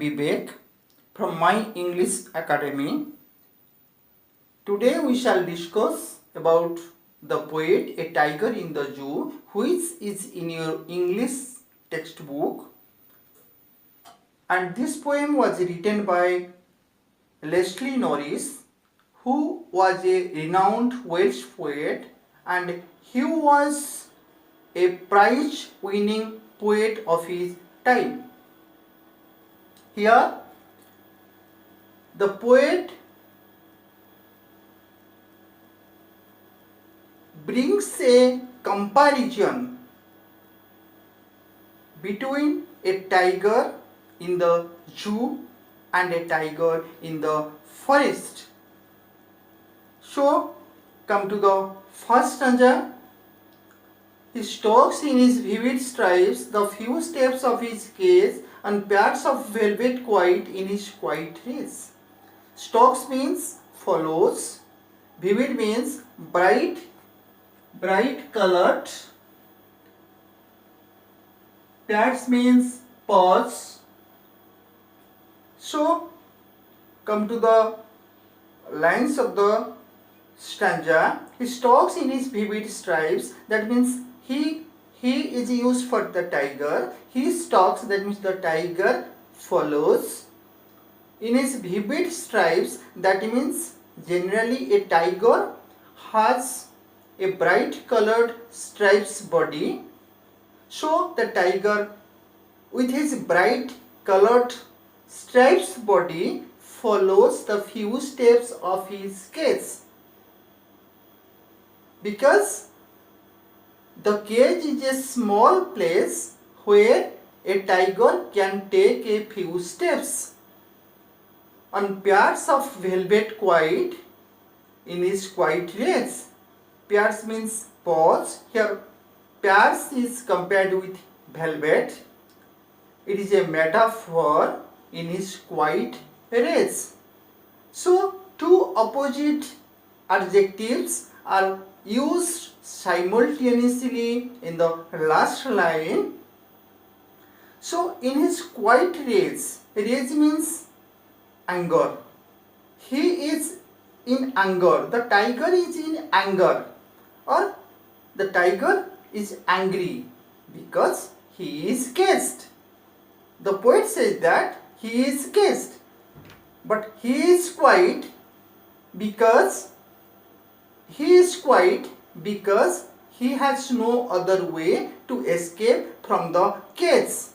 Bibek from my English Academy. Today we shall discuss about the poet A Tiger in the Zoo, which is in your English textbook, and this poem was written by Leslie Norris, who was a renowned Welsh poet, and he was a prize winning poet of his time. Here the poet brings a comparison between a tiger in the zoo and a tiger in the forest. So, come to the first stanza. He stalks in his vivid stripes the few steps of his cage and pads of velvet quiet in his quiet race. Stalks means follows, vivid means bright colored, pads means paws. So, come to the lines of the stanza. He stalks in his vivid stripes, that means he is used for the tiger. He stalks, that means the tiger follows. In his vivid stripes, that means generally a tiger has a bright colored stripes body. So the tiger with his bright colored stripes body follows the few steps of his cage, because the cage is a small place where a tiger can take a few steps. On pads of velvet quiet in his quiet race. Pads means paws. Here pads is compared with velvet. It is a metaphor in his quiet race. So two opposite adjectives are used simultaneously in the last line. So in his quiet race, rage means anger. He is in anger. The tiger is in anger, or the tiger is angry because he is caged. The poet says that he is caged, but he is quiet because he has no other way to escape from the cage.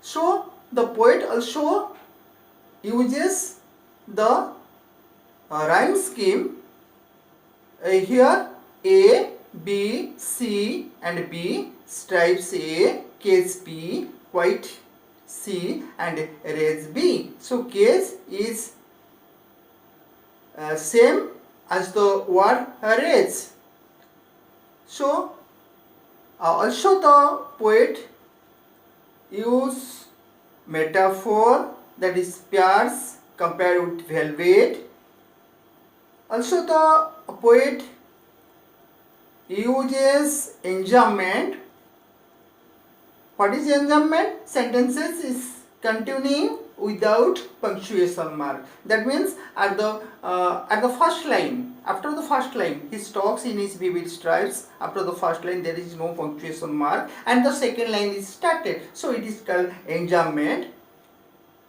So the poet also uses the rhyme scheme. Here A, B, C and B, stripes A, cage B, quiet C and race B. So cage is same as the word race. So also the poet use metaphor, that is pads compared with velvet. Also the poet uses enjambment. What is enjambment? Sentences is continuing without punctuation mark. That means at the first line, after the first line, he stalks in his vivid stripes. After the first line, there is no punctuation mark, and the second line is started. So it is called enjambment.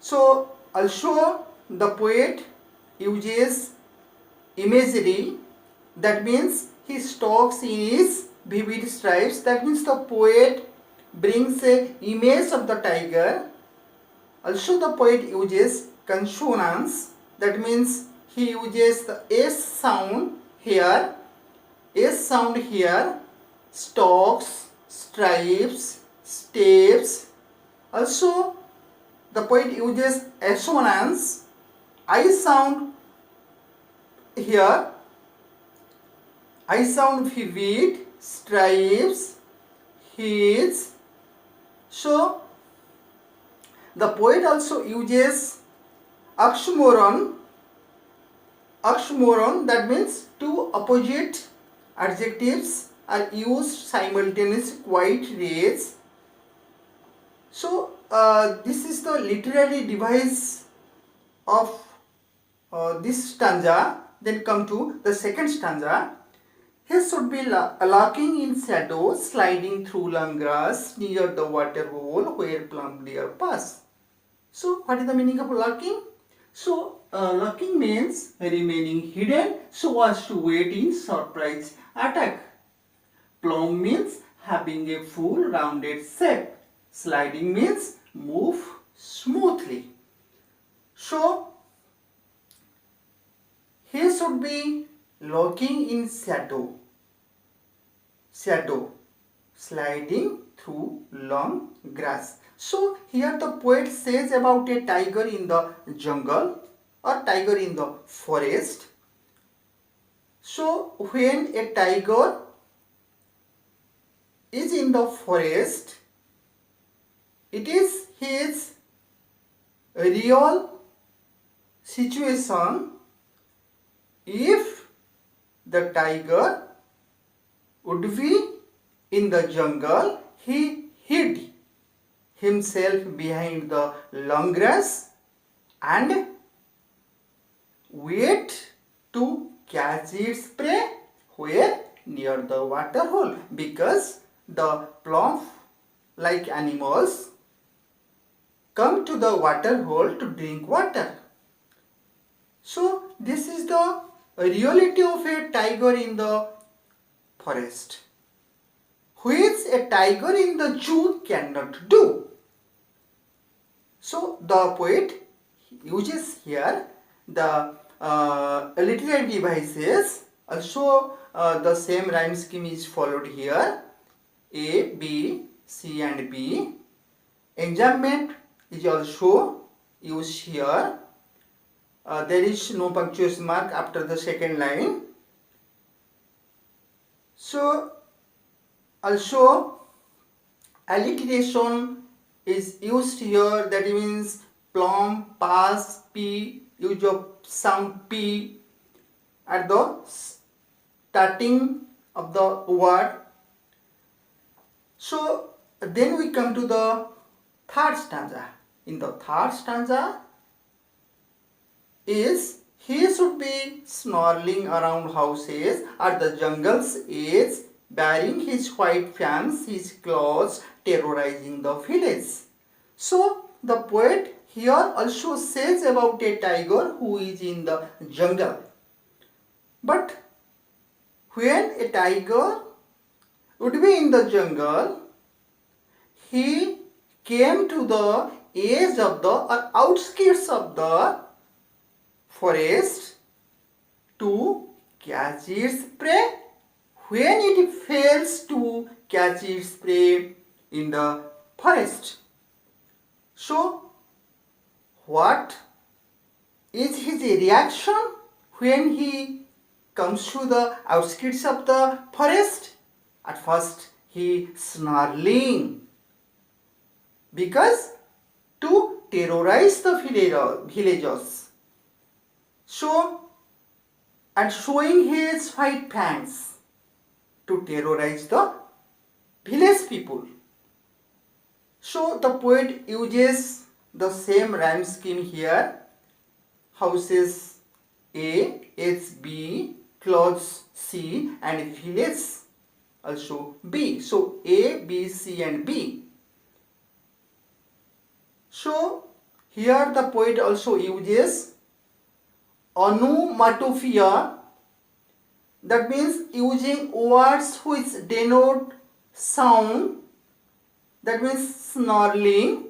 So also the poet uses imagery. That means he stalks in his vivid stripes. That means the poet brings an image of the tiger. Also the poet uses consonants. That means he uses the S sound here, stalks, stripes, steps. Also the poet uses assonance, I sound here, I sound vivid, stripes, his. So the poet also uses oxymoron. That means two opposite adjectives are used simultaneously, quite race. So this is the literary device of this stanza. Then come to the second stanza. He should be lurking in shadow, sliding through long grass near the water hole where plump deer pass. So, what is the meaning of lurking? So, lurking means remaining hidden so as to wait in surprise attack. Plumb means having a full rounded shape. Sliding means move smoothly. So, he should be lurking in shadow, sliding through long grass. So here the poet says about a tiger in the jungle or tiger in the forest. So when a tiger is in the forest, it is his real situation. If the tiger would be in the jungle, he hid himself behind the long grass and wait to catch its prey where? Near the water hole, because the plump like animals come to the water hole to drink water. So this is the reality of a tiger in the forest, which a tiger in the zoo cannot do. So the poet uses here the literary devices. Also the same rhyme scheme is followed here. A, B, C and B. Enjambment is also used here. There is no punctuation mark after the second line. So also alliteration is used here, that means plumb, pass, P, use of sound P at the starting of the word. So then we come to the third stanza. In the third stanza is he should be snarling around houses at the jungle's edge, bearing his white fangs, his claws, terrorizing the village. So the poet here also says about a tiger who is in the jungle. But when a tiger would be in the jungle, he came to the edge of the or outskirts of the forest to catch its prey. When it fails to catch its prey in the forest, so what is his reaction when he comes to the outskirts of the forest? At first he snarling, because to terrorize the villagers. So, and showing his white fangs to terrorize the village people. So the poet uses the same rhyme scheme here. Houses A, H, B, clothes C and village also B. So A, B, C and B. So here the poet also uses onomatopoeia, that means using words which denote sound, that means snarling,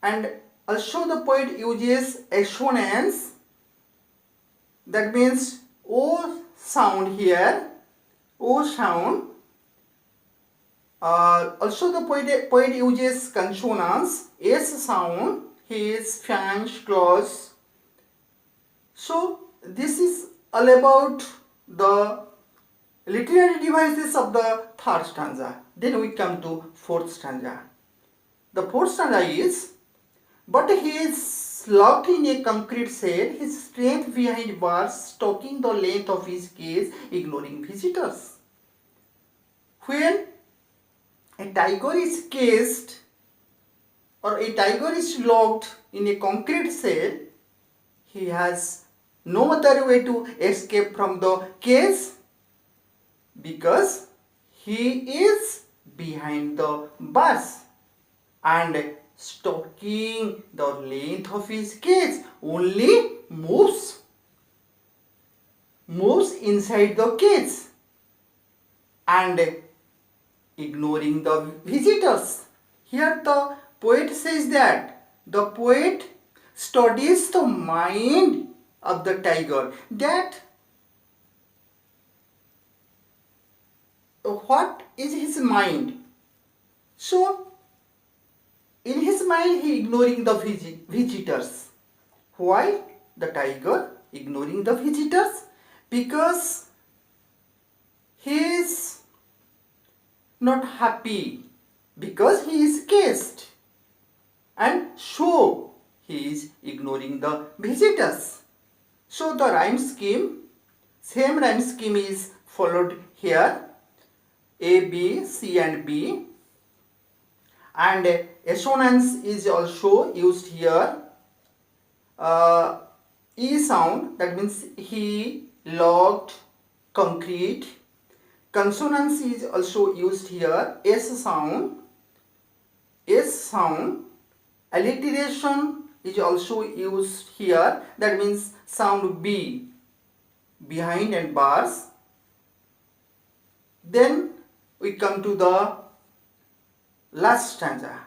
and also the poet uses assonance, that means O sound here, O sound. Also the poet uses consonants, S sound, his, fangs, claws. So this is all about the literary devices of the third stanza. Then we come to fourth stanza. The fourth stanza is, but he is locked in a concrete cell, his strength behind bars, stalking the length of his cage, ignoring visitors. When a tiger is caged or a tiger is locked in a concrete cell, he has no other way to escape from the cage because he is behind the bars and stalking the length of his cage only moves inside the cage and ignoring the visitors. Here the poet says that the poet studies the mind of the tiger, that what is his mind. So in his mind he ignoring the visitors. Why the tiger ignoring the visitors? Because he is not happy, because he is caged, and so he is ignoring the visitors. So the same rhyme scheme is followed here. A, B, C and B, and assonance is also used here. E sound, that means he, locked, concrete. Consonance is also used here. S sound. Alliteration is also used here, that means sound B, behind and bars. Then we come to the last stanza.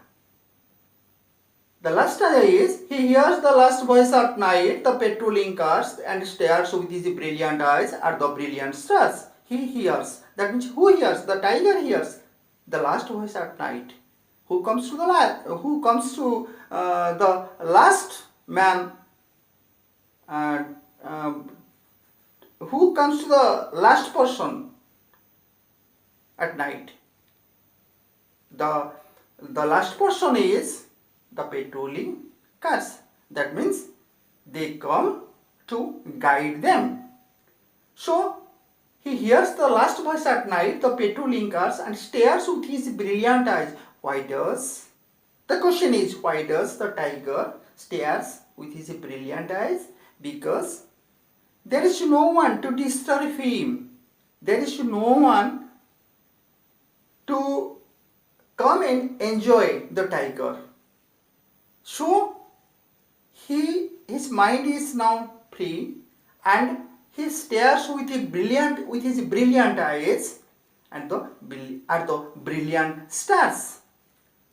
The last stanza is, he hears the last voice at night, the patrolling cars, and stares with his brilliant eyes at the brilliant stars. He hears. That means who hears? The tiger hears the last voice at night. Who comes to the last man? Who comes to the last person at night? The last person is the patrolling cars. That means they come to guide them. So he hears the last voice at night, the patrolling cars, and stares with his brilliant eyes. The question is, why does the tiger stares with his brilliant eyes? Because there is no one to disturb him. There is no one to come and enjoy the tiger. So his mind is now free, and he stares with his brilliant eyes and at the brilliant stars.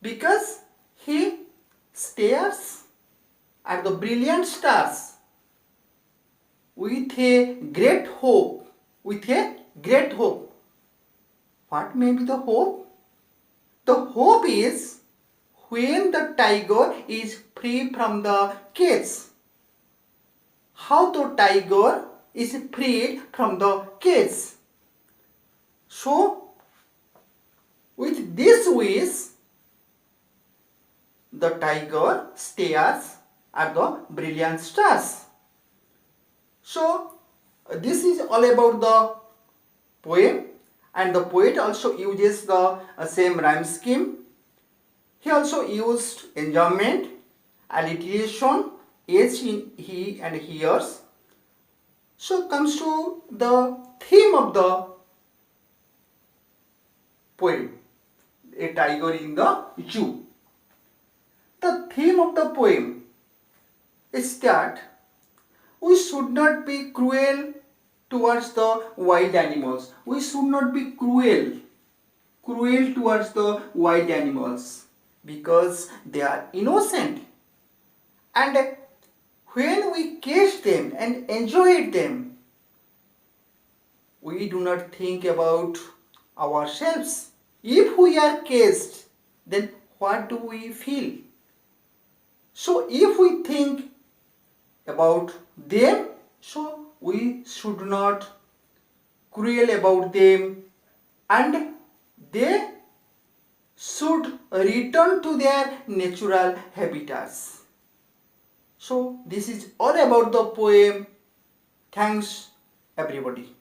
Because he stares at the brilliant stars with a great hope. What may be the hope? The hope is when the tiger is free from the cage. How the tiger is freed from the cage? So, with this wish, the tiger stares at the brilliant stars. So, this is all about the poem, and the poet also uses the same rhyme scheme. He also used enjambment, alliteration, H in he and hears. So comes to the theme of the poem, a tiger in the zoo. The theme of the poem is that we should not be cruel towards the wild animals. We should not be cruel towards the wild animals, because they are innocent. And when we catch them and enjoy them, we do not think about ourselves. If we are caged, then what do we feel? So if we think about them, so we should not cruel about them, and they should return to their natural habitats. So this is all about the poem. Thanks everybody.